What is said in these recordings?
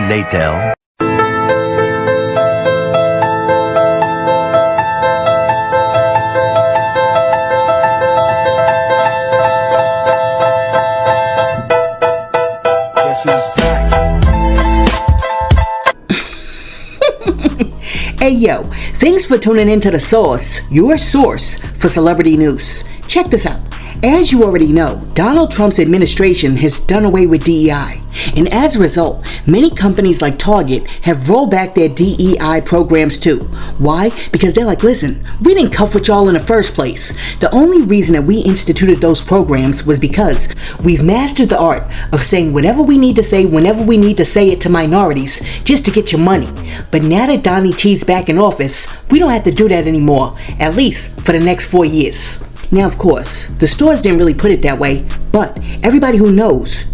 later. Guess who's back? Hey yo, thanks for tuning into The Source, your source for celebrity news. Check this out. As you already know, Donald Trump's administration has done away with DEI. And as a result, many companies like Target have rolled back their DEI programs too. Why? Because they're like, listen, we didn't cuff with y'all in the first place. The only reason that we instituted those programs was because we've mastered the art of saying whatever we need to say whenever we need to say it to minorities just to get your money. But now that Donnie T's back in office, we don't have to do that anymore, at least for the next 4 years. Now, of course, the stores didn't really put it that way, but everybody who knows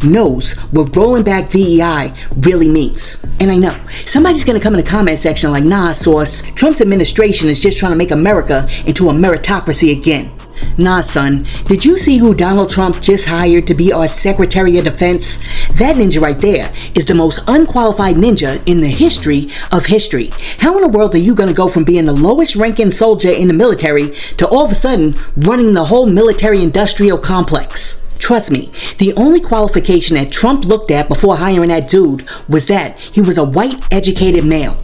what rolling back DEI really means. And I know, somebody's gonna come in the comment section like, nah, Source, Trump's administration is just trying to make America into a meritocracy again. Nah, son, did you see who Donald Trump just hired to be our Secretary of Defense? That ninja right there is the most unqualified ninja in the history of history. How in the world are you going to go from being the lowest ranking soldier in the military to all of a sudden running the whole military-industrial complex? Trust me, the only qualification that Trump looked at before hiring that dude was that he was a white, educated male.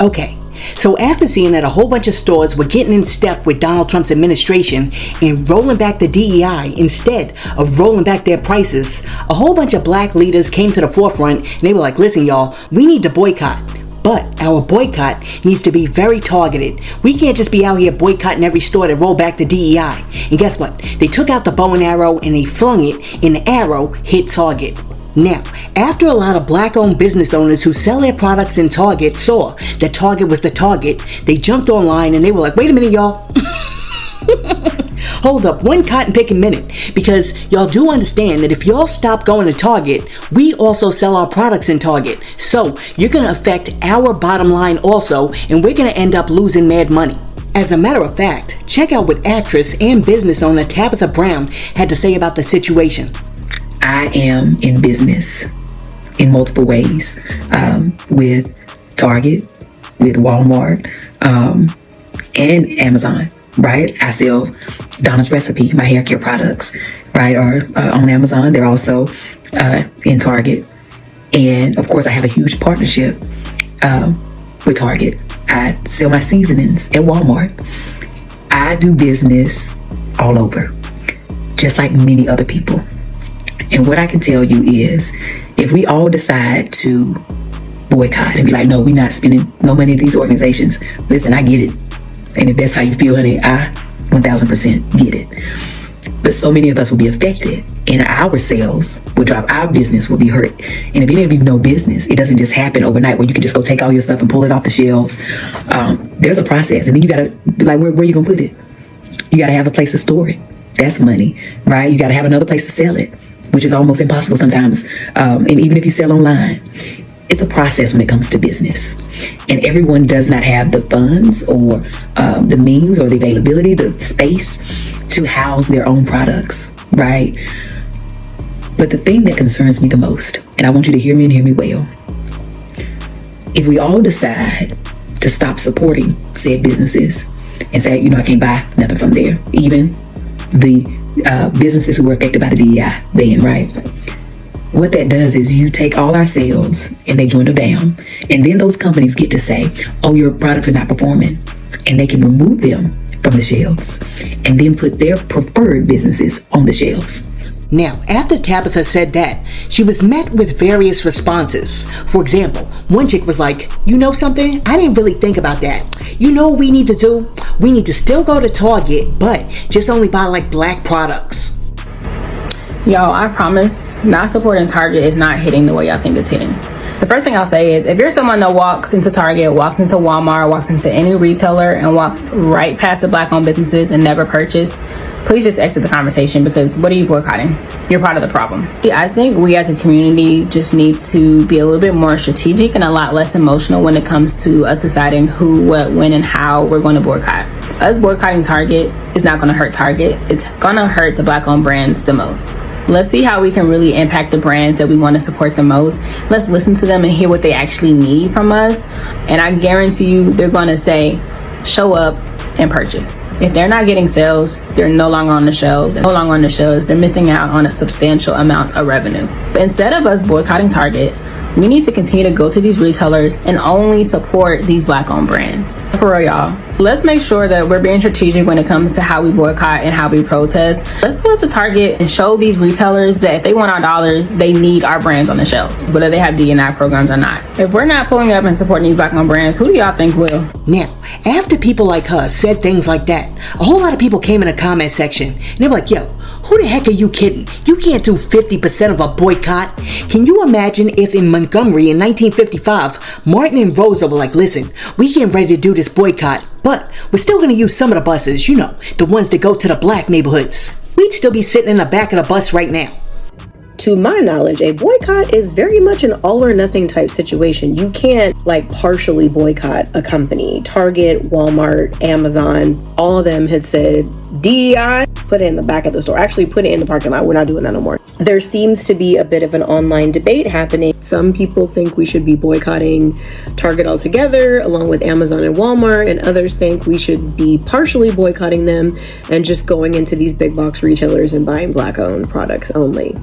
Okay. So after seeing that a whole bunch of stores were getting in step with Donald Trump's administration and rolling back the DEI instead of rolling back their prices, a whole bunch of black leaders came to the forefront and they were like, listen y'all, we need to boycott. But our boycott needs to be very targeted. We can't just be out here boycotting every store that rolled back the DEI. And guess what? They took out the bow and arrow and they flung it and the arrow hit Target. Now, after a lot of black-owned business owners who sell their products in Target saw that Target was the target, they jumped online and they were like, wait a minute, y'all. Hold up, one cotton picking minute, because y'all do understand that if y'all stop going to Target, we also sell our products in Target. So you're going to affect our bottom line also, and we're going to end up losing mad money. As a matter of fact, check out what actress and business owner Tabitha Brown had to say about the situation. I am in business in multiple ways, with Target, with Walmart, and Amazon, right? I sell Donna's Recipe, my hair care products, right, are on Amazon. They're also in Target. And of course, I have a huge partnership with Target. I sell my seasonings at Walmart. I do business all over, just like many other people. And what I can tell you is, if we all decide to boycott and be like, no, we're not spending no money at these organizations, listen, I get it. And if that's how you feel, honey, I 1000% get it. But so many of us will be affected, and our sales will drop, our business will be hurt. And if any of you know business, it doesn't just happen overnight where you can just go take all your stuff and pull it off the shelves. There's a process, and then you gotta, like, where you gonna put it? You gotta have a place to store it. That's money, right? You gotta have another place to sell it, which is almost impossible sometimes. And even if you sell online, it's a process when it comes to business. And everyone does not have the funds or the means or the availability, the space to house their own products, right? But the thing that concerns me the most, and I want you to hear me and hear me well, if we all decide to stop supporting said businesses and say, you know, I can't buy nothing from there, even the businesses who were affected by the DEI ban, right? What that does is you take all our sales and they dwindle down, and then those companies get to say, oh, your products are not performing, and they can remove them from the shelves and then put their preferred businesses on the shelves. Now, after Tabitha said that, she was met with various responses. For example, one chick was like, you know something? I didn't really think about that. You know what we need to do? We need to still go to Target, but just only buy like black products. Y'all, I promise, not supporting Target is not hitting the way y'all think it's hitting. The first thing I'll say is, if you're someone that walks into Target, walks into Walmart, walks into any retailer, and walks right past the black-owned businesses and never purchase, please just exit the conversation, because what are you boycotting? You're part of the problem. Yeah, I think we as a community just need to be a little bit more strategic and a lot less emotional when it comes to us deciding who, what, when, and how we're going to boycott. Us boycotting Target is not going to hurt Target. It's going to hurt the black-owned brands the most. Let's see how we can really impact the brands that we want to support the most. Let's listen to them and hear what they actually need from us. And I guarantee you they're going to say, show up and purchase. If they're not getting sales, they're no longer on the shelves. They're missing out on a substantial amount of revenue. Instead of us boycotting Target, we need to continue to go to these retailers and only support these Black-owned brands. For real, y'all. Let's make sure that we're being strategic when it comes to how we boycott and how we protest. Let's pull up to Target and show these retailers that if they want our dollars, they need our brands on the shelves, whether they have DEI programs or not. If we're not pulling up and supporting these Black-owned brands, who do y'all think will? Now, after people like her said things like that, a whole lot of people came in the comment section and they were like, yo, who the heck are you kidding? You can't do 50% of a boycott. Can you imagine if in Montgomery in 1955, Martin and Rosa were like, listen, we getting ready to do this boycott, but we're still going to use some of the buses, you know, the ones that go to the Black neighborhoods. We'd still be sitting in the back of the bus right now. To my knowledge, a boycott is very much an all or nothing type situation. You can't partially boycott a company. Target, Walmart, Amazon, all of them had said DEI, put it in the back of the store. Actually, put it in the parking lot. We're not doing that no more. There seems to be a bit of an online debate happening. Some people think we should be boycotting Target altogether, along with Amazon and Walmart, and others think we should be partially boycotting them and just going into these big box retailers and buying Black-owned products only.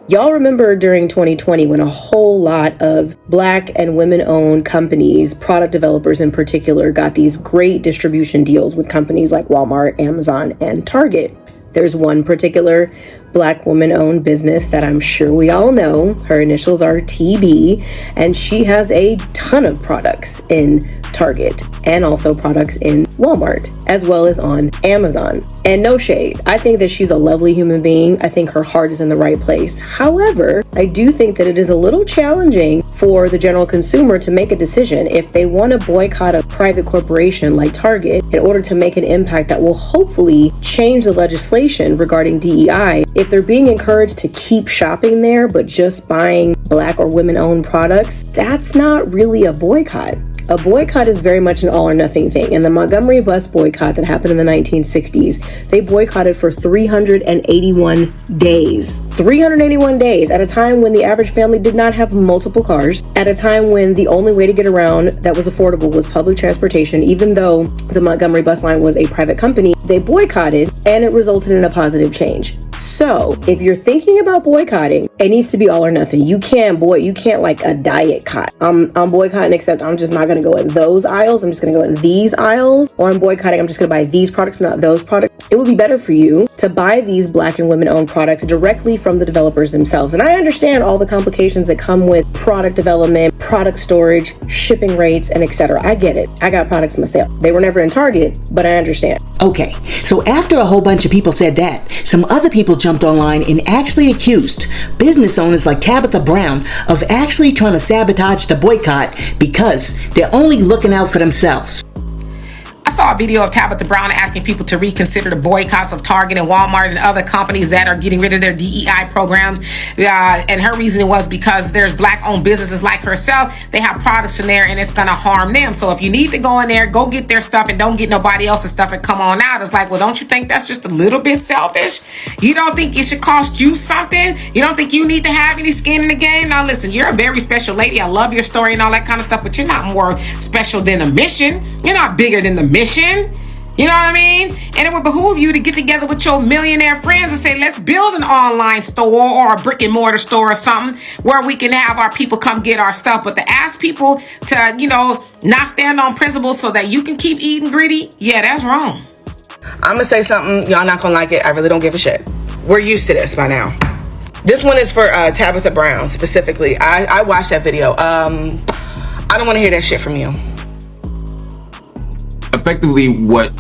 Y'all remember during 2020 when a whole lot of Black and women-owned companies, product developers in particular, got these great distribution deals with companies like Walmart, Amazon, and Target. There's one particular Black woman-owned business that I'm sure we all know. Her initials are TB, and she has a ton of products in Target and also products in Walmart, as well as on Amazon. And no shade, I think that she's a lovely human being. I think her heart is in the right place. However, I do think that it is a little challenging for the general consumer to make a decision if they want to boycott a private corporation like Target in order to make an impact that will hopefully change the legislation regarding DEI. If they're being encouraged to keep shopping there, but just buying Black or women-owned products, that's not really a boycott. A boycott is very much an all or nothing thing. In the Montgomery bus boycott that happened in the 1960s, they boycotted for 381 days. 381 days at a time when the average family did not have multiple cars, at a time when the only way to get around that was affordable was public transportation. Even though the Montgomery bus line was a private company, they boycotted and it resulted in a positive change. So if you're thinking about boycotting, it needs to be all or nothing. You can't like a diet cut. I'm boycotting, except I'm just not going to go in those aisles. I'm just going to go in these aisles. Or I'm boycotting, I'm just going to buy these products, not those products. It would be better for you to buy these Black and women-owned products directly from the developers themselves. And I understand all the complications that come with product development, product storage, shipping rates, and etc. I get it. I got products myself. They were never in Target, but I understand. Okay, so after a whole bunch of people said that, some other people jumped online and actually accused business owners like Tabitha Brown of actually trying to sabotage the boycott because they're only looking out for themselves. I saw a video of Tabitha Brown asking people to reconsider the boycotts of Target and Walmart and other companies that are getting rid of their DEI programs. And her reasoning was because there's Black-owned businesses like herself. They have products in there and it's going to harm them. So if you need to go in there, go get their stuff and don't get nobody else's stuff and come on out. It's like, well, don't you think that's just a little bit selfish? You don't think it should cost you something? You don't think you need to have any skin in the game? Now, listen, you're a very special lady. I love your story and all that kind of stuff, but you're not more special than a mission. You're not bigger than the mission. You know what I mean? And it would behoove you to get together with your millionaire friends and say, let's build an online store or a brick and mortar store or something where we can have our people come get our stuff. But to ask people to, not stand on principles so that you can keep eating gritty, yeah, that's wrong. I'm going to say something. Y'all not going to like it. I really don't give a shit. We're used to this by now. This one is for Tabitha Brown specifically. I watched that video. I don't want to hear that shit from you. Effectively, what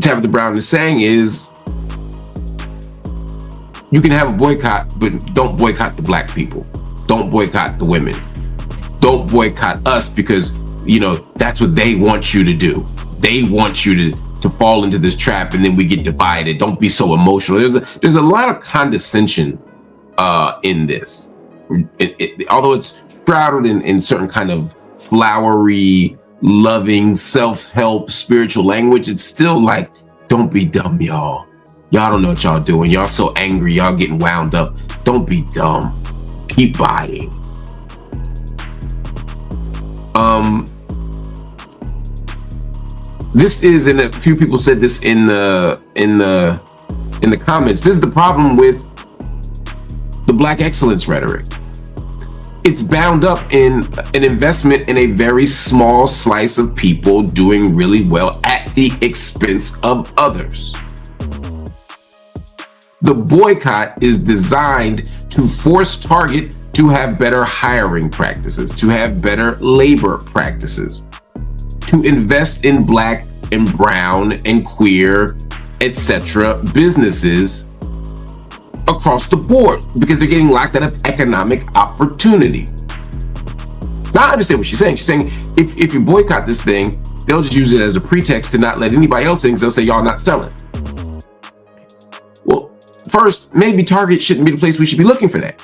Tabitha Brown is saying is you can have a boycott, but don't boycott the Black people. Don't boycott the women. Don't boycott us because, that's what they want you to do. They want you to fall into this trap and then we get divided. Don't be so emotional. There's a lot of condescension in this. Although it's shrouded in certain kind of flowery, loving, self-help, spiritual language, it's still like, don't be dumb, y'all. Y'all don't know what y'all doing. Y'all so angry. Y'all getting wound up. Don't be dumb. Keep buying. This is, and a few people said this in the comments. This is the problem with the Black excellence rhetoric. It's bound up in an investment in a very small slice of people doing really well at the expense of others. The boycott is designed to force Target to have better hiring practices, to have better labor practices, to invest in Black and brown and queer, etc. businesses across the board, because they're getting locked out of economic opportunity. Now I understand what she's saying. She's saying if you boycott this thing, they'll just use it as a pretext to not let anybody else in, because they'll say y'all not selling. Well, first, maybe Target shouldn't be the place we should be looking for that.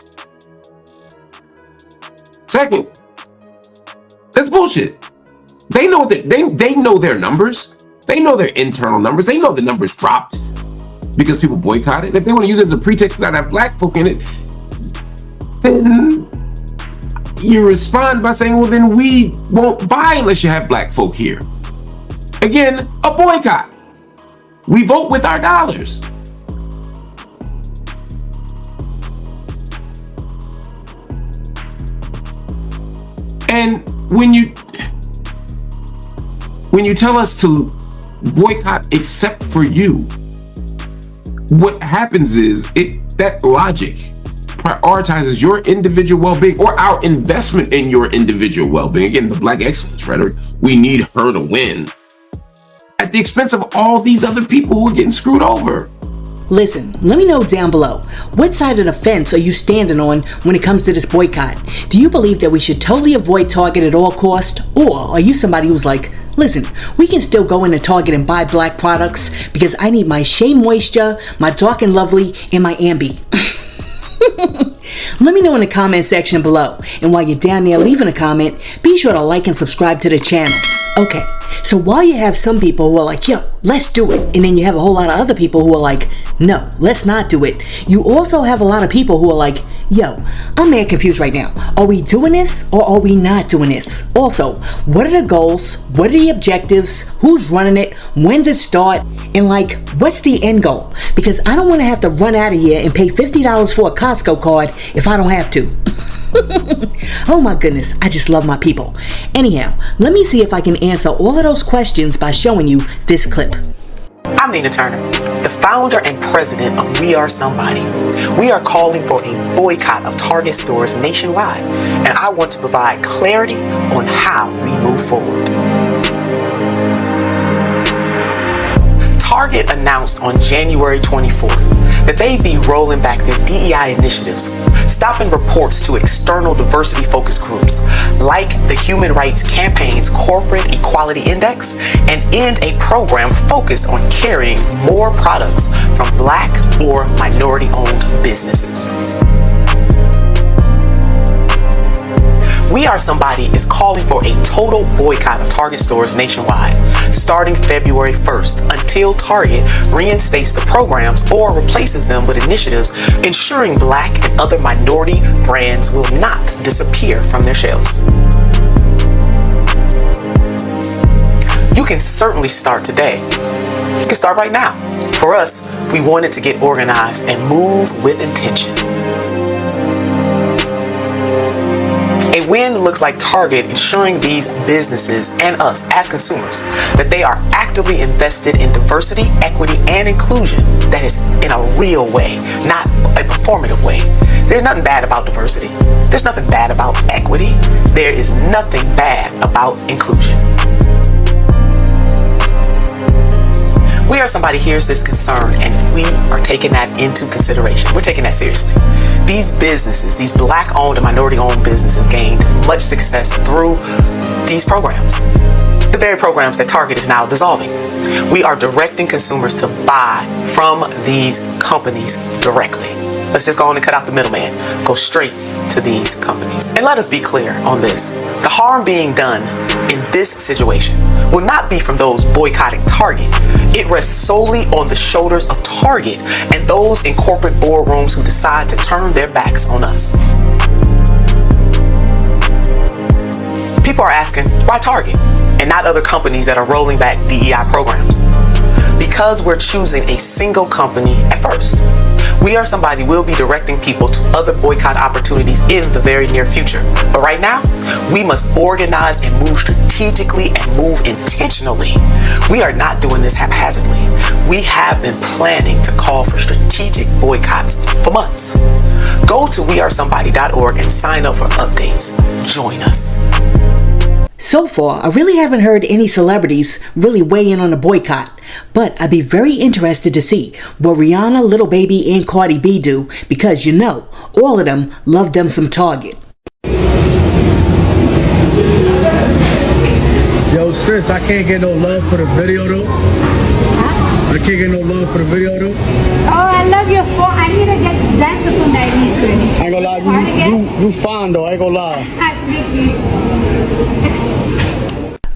Second, that's bullshit. They know that they know their numbers. They know their internal numbers. They know the numbers dropped because people boycotted. If they want to use it as a pretext to not have Black folk in it, then you respond by saying, well, then we won't buy unless you have Black folk here. Again, a boycott. We vote with our dollars. And when you tell us to boycott except for you, what happens is that logic prioritizes your individual well-being, or our investment in your individual well-being. Again, the Black excellence rhetoric, we need her to win, at the expense of all these other people who are getting screwed over. Listen, let me know down below, what side of the fence are you standing on when it comes to this boycott? Do you believe that we should totally avoid Target at all cost? Or are you somebody who's like, listen, we can still go into Target and buy Black products because I need my Shea Moisture, my Dark and Lovely, and my Ambi. Let me know in the comment section below. And while you're down there leaving a comment, be sure to like and subscribe to the channel. Okay, so while you have some people who are like, yo, let's do it, and then you have a whole lot of other people who are like, no, let's not do it, you also have a lot of people who are like, yo, I'm mad confused right now. Are we doing this or are we not doing this? Also, what are the goals? What are the objectives? Who's running it? When's it start? And like, what's the end goal? Because I don't want to have to run out of here and pay $50 for a Costco card if I don't have to. Oh my goodness, I just love my people. Anyhow, let me see if I can answer all of those questions by showing you this clip. I'm Nina Turner, the founder and president of We Are Somebody. We are calling for a boycott of Target stores nationwide, and I want to provide clarity on how we move forward. Target announced on January 24th that they'd be rolling back their DEI initiatives, stopping reports to external diversity focus groups like the Human Rights Campaign's Corporate Equality Index, and end a program focused on carrying more products from Black or minority-owned businesses. We Are Somebody is calling for a total boycott of Target stores nationwide, starting February 1st, until Target reinstates the programs or replaces them with initiatives ensuring Black and other minority brands will not disappear from their shelves. You can certainly start today. You can start right now. For us, we wanted to get organized and move with intention. A win looks like Target ensuring these businesses and us as consumers that they are actively invested in diversity, equity, and inclusion that is in a real way, not a performative way. There's nothing bad about diversity. There's nothing bad about equity. There is nothing bad about inclusion. We Are Somebody hears this concern, and we are taking that into consideration. We're taking that seriously. These businesses, these Black-owned and minority-owned businesses, gained much success through these programs. The very programs that Target is now dissolving. We are directing consumers to buy from these companies directly. Let's just go on and cut out the middleman. Go straight to these companies. And let us be clear on this. The harm being done in this situation will not be from those boycotting Target. It rests solely on the shoulders of Target and those in corporate boardrooms who decide to turn their backs on us. People are asking, why Target and not other companies that are rolling back DEI programs? Because we're choosing a single company at first. We Are Somebody will be directing people to other boycott opportunities in the very near future. But right now, we must organize and move strategically and move intentionally. We are not doing this haphazardly. We have been planning to call for strategic boycotts for months. Go to wearesomebody.org and sign up for updates. Join us. So far, I really haven't heard any celebrities really weigh in on a boycott, but I'd be very interested to see what Rihanna, Lil Baby, and Cardi B do, because you know, all of them love them some Target. Yo, sis, I can't get no love for the video though. I can't get no love for the video though. Oh, I love your phone. I need to get dancer from that Enquiry. I ain't gonna lie, you fine though, I ain't gonna lie. Thank you.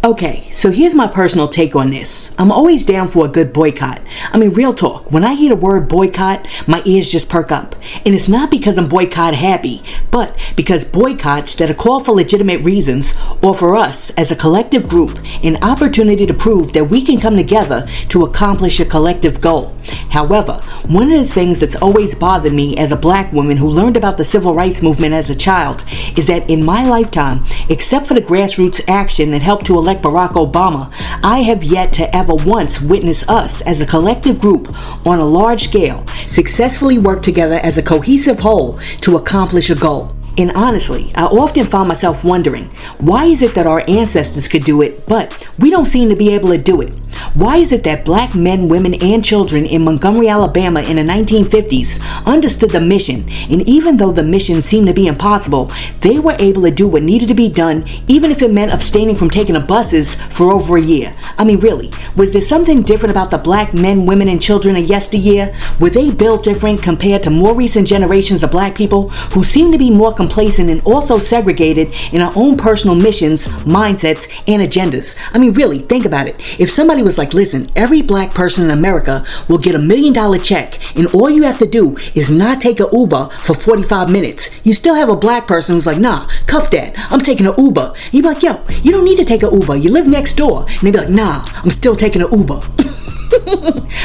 Okay, so here's my personal take on this. I'm always down for a good boycott. I mean, real talk, when I hear the word boycott, my ears just perk up. And it's not because I'm boycott happy, but because boycotts that are called for legitimate reasons offer us, as a collective group, an opportunity to prove that we can come together to accomplish a collective goal. However, one of the things that's always bothered me as a black woman who learned about the civil rights movement as a child is that in my lifetime, except for the grassroots action that helped to elect Barack Obama, I have yet to ever once witness us as a collective group on a large scale successfully work together as a cohesive whole to accomplish a goal. And honestly, I often find myself wondering, why is it that our ancestors could do it, but we don't seem to be able to do it? Why is it that black men, women, and children in Montgomery, Alabama in the 1950s understood the mission, and even though the mission seemed to be impossible, they were able to do what needed to be done, even if it meant abstaining from taking the buses for over a year? I mean, really, was there something different about the black men, women, and children of yesteryear? Were they built different compared to more recent generations of black people who seem to be more complacent and also segregated in our own personal missions, mindsets, and agendas? I mean, really, think about it. If somebody was like, listen, every black person in America will get $1 million check, and all you have to do is not take an Uber for 45 minutes. You still have a black person who's like, nah, cuff that, I'm taking an Uber. And you'd be like, yo, you don't need to take an Uber, you live next door. And they'd be like, nah, I'm still taking an Uber.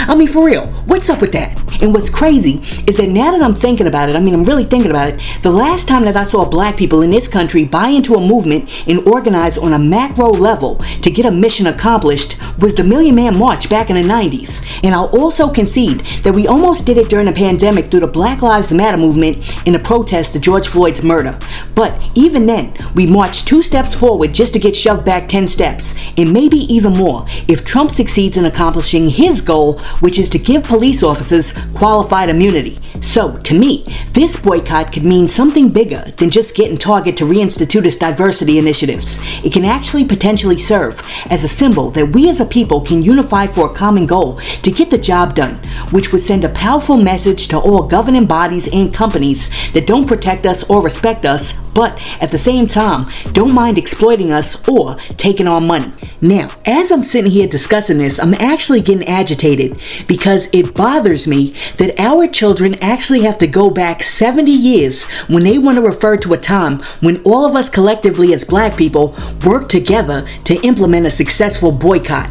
I mean, for real, what's up with that? And what's crazy is that now that I'm thinking about it, I'm really thinking about it, the last time that I saw black people in this country buy into a movement and organize on a macro level to get a mission accomplished was the Million Man March back in the 90s. And I'll also concede that we almost did it during the pandemic through the Black Lives Matter movement in the protest to George Floyd's murder. But even then, we marched 2 steps forward just to get shoved back 10 steps, and maybe even more if Trump succeeds in accomplishing his goal, which is to give police officers qualified immunity. So, to me, this boycott could mean something bigger than just getting Target to reinstitute its diversity initiatives. It can actually potentially serve as a symbol that we as a people can unify for a common goal to get the job done, which would send a powerful message to all governing bodies and companies that don't protect us or respect us, but at the same time, don't mind exploiting us or taking our money. Now, as I'm sitting here discussing this, I'm actually getting agitated because it bothers me that our children actually have to go back 70 years when they want to refer to a time when all of us collectively as black people worked together to implement a successful boycott.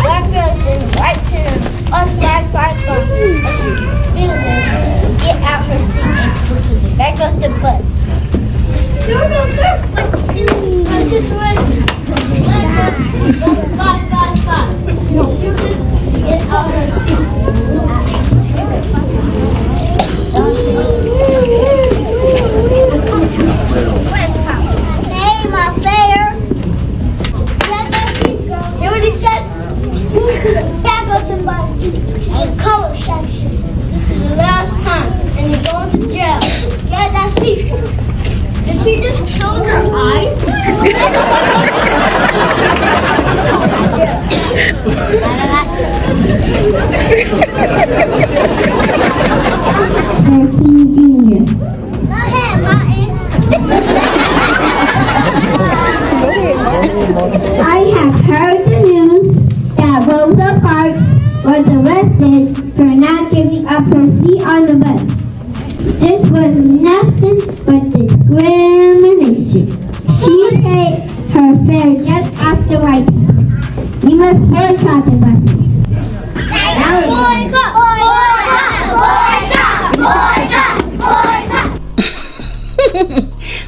Black girls in white children, us black I have heard the news that Rosa Parks was arrested for not giving up her seat on the bus. This was nothing but discrimination. She paid her fare just after white people. We must boycott the buses. Boycott! Boycott! Boycott! Boycott!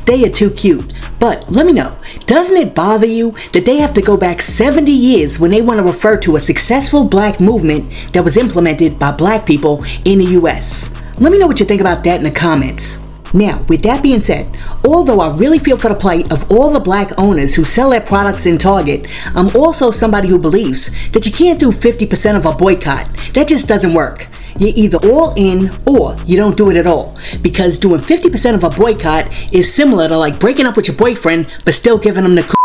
They are too cute. But let me know, doesn't it bother you that they have to go back 70 years when they want to refer to a successful black movement that was implemented by black people in the US? Let me know what you think about that in the comments. Now, with that being said, although I really feel for the plight of all the black owners who sell their products in Target, I'm also somebody who believes that you can't do 50% of a boycott. That just doesn't work. You're either all in or you don't do it at all, because doing 50% of a boycott is similar to like breaking up with your boyfriend but still giving him the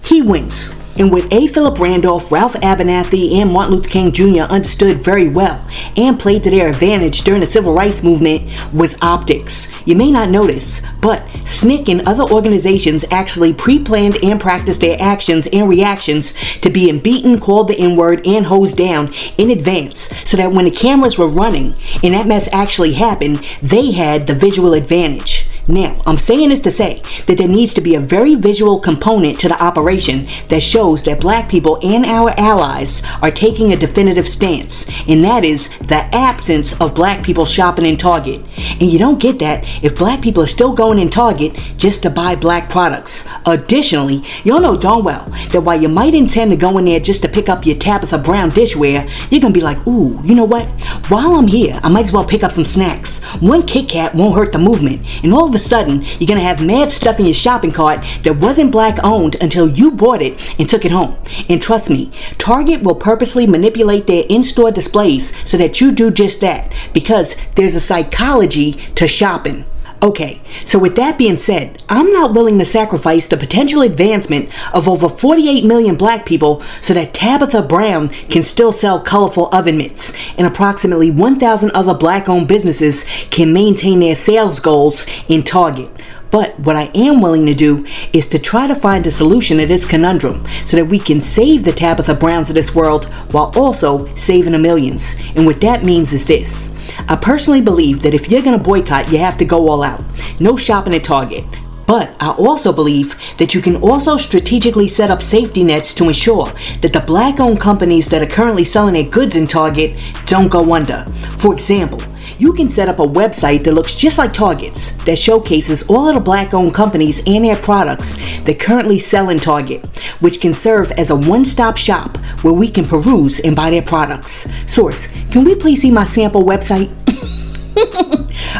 He wins. And what A. Philip Randolph, Ralph Abernathy, and Martin Luther King Jr. understood very well and played to their advantage during the civil rights movement was optics. You may not notice, but SNCC and other organizations actually pre-planned and practiced their actions and reactions to being beaten, called the N-word, and hosed down in advance, so that when the cameras were running and that mess actually happened, they had the visual advantage. Now, I'm saying this to say that there needs to be a very visual component to the operation that shows that black people and our allies are taking a definitive stance, and that is the absence of black people shopping in Target. And you don't get that if black people are still going in Target just to buy black products. Additionally, y'all know darn well that while you might intend to go in there just to pick up your Tabitha Brown dishware, you're gonna be like, ooh, you know what? While I'm here, I might as well pick up some snacks. One Kit Kat won't hurt the movement, and all of a sudden, you're gonna have mad stuff in your shopping cart that wasn't black owned until you bought it and took it home. And trust me, Target will purposely manipulate their in-store displays so that you do just that, because there's a psychology to shopping. Okay, so with that being said, I'm not willing to sacrifice the potential advancement of over 48 million black people so that Tabitha Brown can still sell colorful oven mitts, and approximately 1,000 other black-owned businesses can maintain their sales goals in Target. But what I am willing to do is to try to find a solution to this conundrum so that we can save the Tabitha Browns of this world while also saving the millions. And what that means is this. I personally believe that if you're going to boycott, you have to go all out. No shopping at Target. But I also believe that you can also strategically set up safety nets to ensure that the black-owned companies that are currently selling their goods in Target don't go under. For example, you can set up a website that looks just like Target's that showcases all of the black-owned companies and their products that currently sell in Target, which can serve as a one-stop shop where we can peruse and buy their products. Source, can we please see my sample website?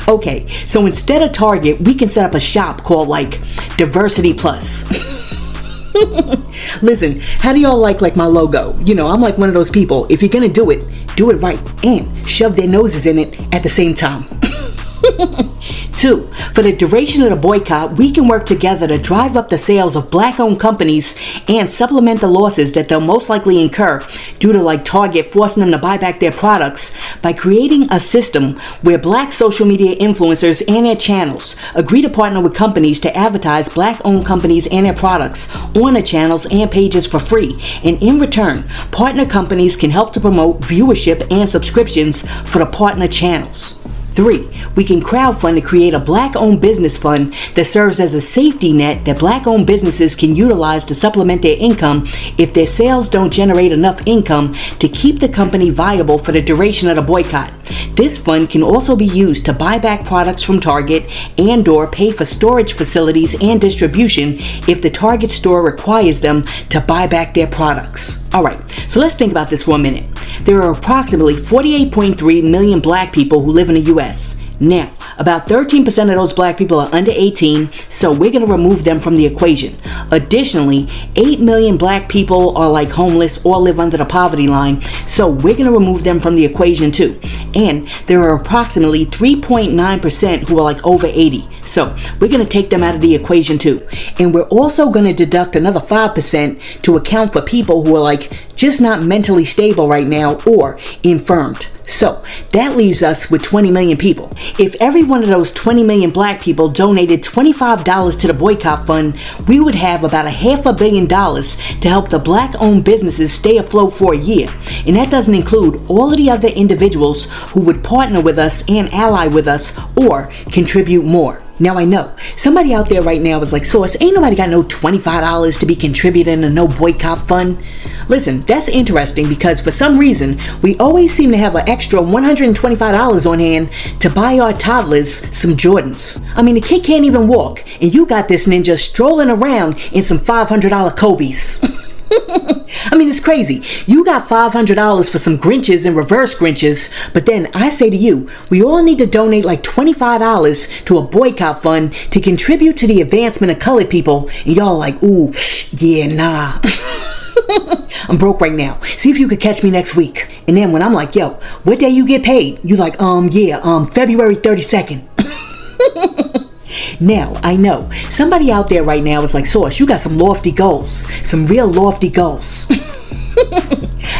Okay, so instead of Target, we can set up a shop called like Diversity Plus. Listen, how do y'all like my logo? You know, I'm like one of those people. If you're gonna do it right and shove their noses in it at the same time. 2, for the duration of the boycott, we can work together to drive up the sales of black-owned companies and supplement the losses that they'll most likely incur due to like Target forcing them to buy back their products by creating a system where black social media influencers and their channels agree to partner with companies to advertise black-owned companies and their products on the channels and pages for free. And in return, partner companies can help to promote viewership and subscriptions for the partner channels. 3, we can crowdfund to create a black-owned business fund that serves as a safety net that black-owned businesses can utilize to supplement their income if their sales don't generate enough income to keep the company viable for the duration of the boycott. This fund can also be used to buy back products from Target and/or pay for storage facilities and distribution if the Target store requires them to buy back their products. Alright, so let's think about this for a minute. There are approximately 48.3 million black people who live in the US. Now, about 13% of those black people are under 18, so we're going to remove them from the equation. Additionally, 8 million black people are like homeless or live under the poverty line, so we're going to remove them from the equation too. And there are approximately 3.9% who are like over 80, so we're going to take them out of the equation too. And we're also going to deduct another 5% to account for people who are like just not mentally stable right now or infirmed. So that leaves us with 20 million people. If every one of those 20 million black people donated $25 to the boycott fund, we would have about $500 million to help the black-owned businesses stay afloat for a year. And that doesn't include all of the other individuals who would partner with us and ally with us or contribute more. Now I know, somebody out there right now is like, Source, ain't nobody got no $25 to be contributing to no boycott fund. Listen, that's interesting because for some reason, we always seem to have an extra $125 on hand to buy our toddlers some Jordans. I mean, the kid can't even walk, and you got this ninja strolling around in some $500 Kobe's. I mean, it's crazy. You got $500 for some Grinches and reverse Grinches, but then I say to you, we all need to donate like $25 to a boycott fund to contribute to the advancement of colored people, and y'all like, ooh, yeah, nah. I'm broke right now. See if you could catch me next week. And then when I'm like, yo, what day you get paid? You like, February 32nd. Now, I know, somebody out there right now is like, Source, you got some lofty goals. Some real lofty goals.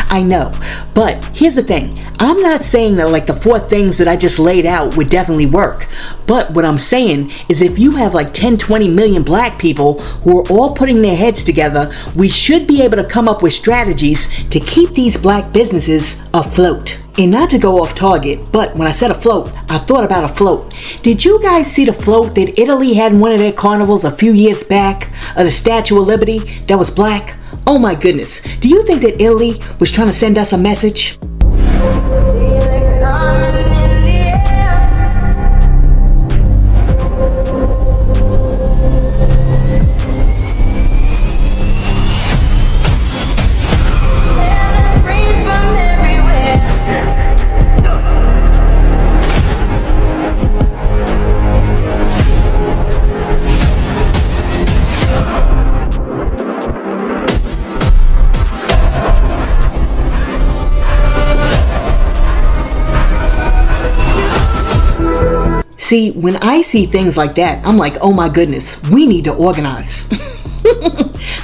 I know, but here's the thing. I'm not saying that like the 4 things that I just laid out would definitely work. But what I'm saying is if you have like 10, 20 million black people who are all putting their heads together, we should be able to come up with strategies to keep these black businesses afloat. And not to go off target, but when I said afloat, I thought about a float. Did you guys see the float that Italy had in one of their carnivals a few years back of the Statue of Liberty that was black? Oh my goodness. Do you think that Italy was trying to send us a message? See, when I see things like that, I'm like, oh my goodness, we need to organize.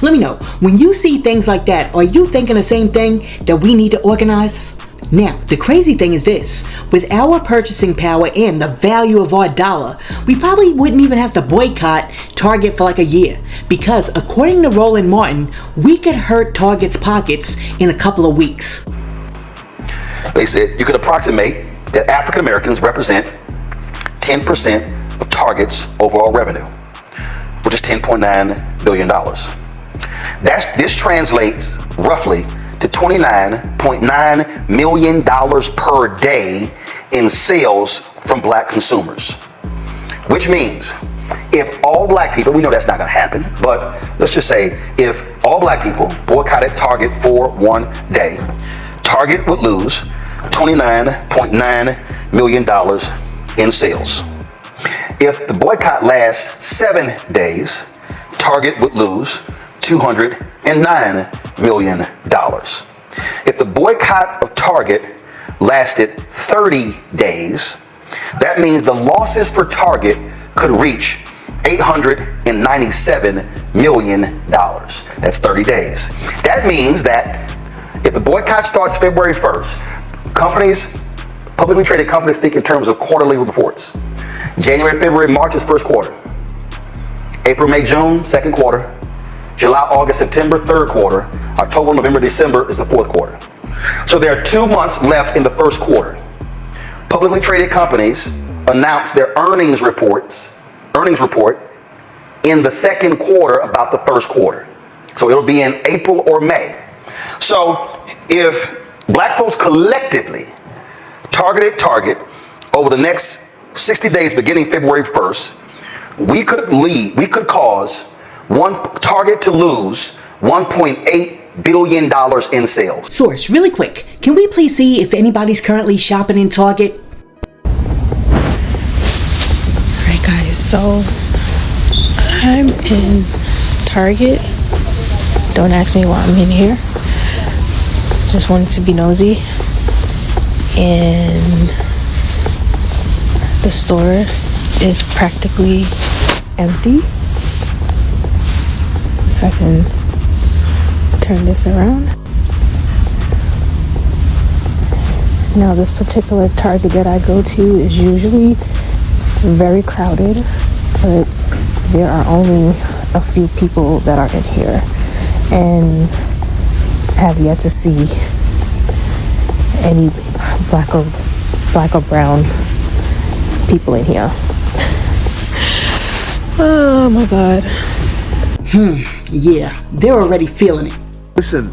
Let me know, when you see things like that, are you thinking the same thing, that we need to organize? Now, the crazy thing is this, with our purchasing power and the value of our dollar, we probably wouldn't even have to boycott Target for like a year, because according to Roland Martin, we could hurt Target's pockets in a couple of weeks. They said you could approximate that African Americans represent 10% of Target's overall revenue, which is $10.9 billion. This translates roughly to $29.9 million per day in sales from black consumers. Which means if all black people, we know that's not going to happen, but let's just say if all black people boycotted Target for one day, Target would lose $29.9 million in sales. If the boycott lasts 7 days, Target would lose $209 million. If the boycott of Target lasted 30 days, that means the losses for Target could reach $897 million. That's 30 days. That means that if the boycott starts February 1st, companies, publicly traded companies, think in terms of quarterly reports. January, February, March is first quarter. April, May, June, second quarter. July, August, September, third quarter. October, November, December is the fourth quarter. So there are 2 months left in the first quarter. Publicly traded companies announce their earnings report in the second quarter about the first quarter. So it'll be in April or May. So if black folks collectively targeted Target over the next 60 days beginning February 1st, we could cause Target to lose $1.8 billion in sales. Source, really quick, can we please see if anybody's currently shopping in Target? Alright guys, so I'm in Target. Don't ask me why I'm in here. Just wanted to be nosy. And the store is practically empty. If I can turn this around. Now, this particular Target that I go to is usually very crowded, but there are only a few people that are in here, and have yet to see any black or brown people in here. Oh my God. Yeah, they're already feeling it. Listen,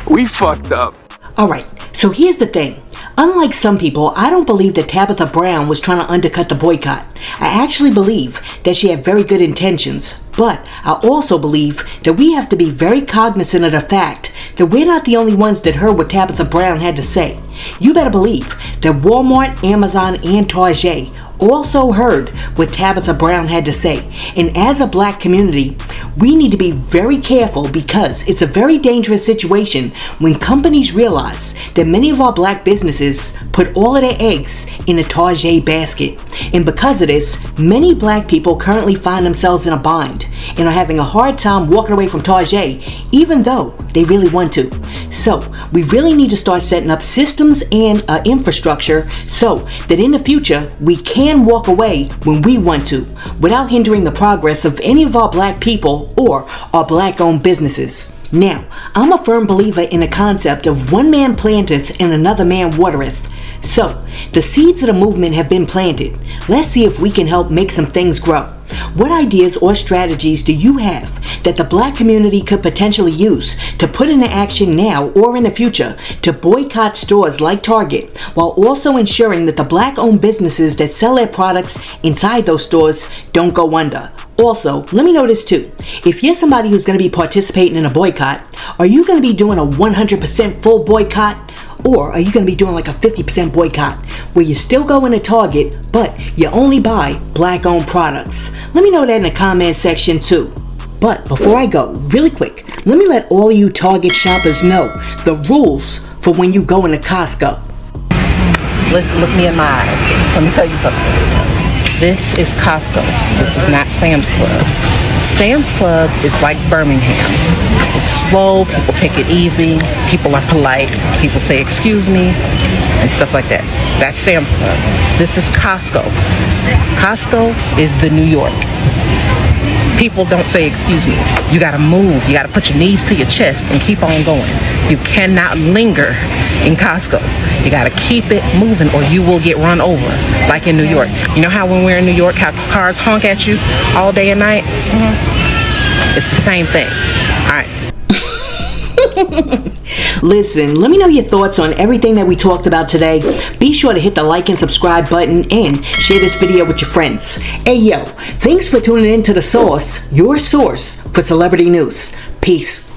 we fucked up. Alright, so here's the thing. Unlike some people, I don't believe that Tabitha Brown was trying to undercut the boycott. I actually believe that she had very good intentions, but I also believe that we have to be very cognizant of the fact that we're not the only ones that heard what Tabitha Brown had to say. You better believe that Walmart, Amazon, and Target also heard what Tabitha Brown had to say. And as a black community, we need to be very careful because it's a very dangerous situation when companies realize that many of our black businesses put all of their eggs in a Target basket. And because of this, many black people currently find themselves in a bind and are having a hard time walking away from Target even though they really want to. So we really need to start setting up systems and infrastructure so that in the future we can walk away when we want to without hindering the progress of any of our black people or our black owned businesses. Now, I'm a firm believer in the concept of one man planteth and another man watereth. So, the seeds of the movement have been planted. Let's see if we can help make some things grow. What ideas or strategies do you have that the black community could potentially use to put into action now or in the future to boycott stores like Target while also ensuring that the black-owned businesses that sell their products inside those stores don't go under? Also, let me know this too. If you're somebody who's going to be participating in a boycott, are you going to be doing a 100% full boycott? Or are you going to be doing like a 50% boycott where you still go into Target, but you only buy black-owned products? Let me know that in the comment section too. But before I go, really quick, let me let all you Target shoppers know the rules for when you go into Costco. Look me in my eyes. Let me tell you something. This is Costco. This is not Sam's Club. Sam's Club is like Birmingham. It's slow, people take it easy, people are polite, people say excuse me, and stuff like that. That's Sam's Club. This is Costco. Costco is the New York. People don't say excuse me. You gotta move, you gotta put your knees to your chest and keep on going. You cannot linger in Costco. You gotta keep it moving or you will get run over, like in New York. You know how when we're in New York, how cars honk at you all day and night? It's the same thing. All right. Listen, let me know your thoughts on everything that we talked about today. Be sure to hit the like and subscribe button and share this video with your friends. Hey yo, thanks for tuning in to The Source, your source for celebrity news. Peace.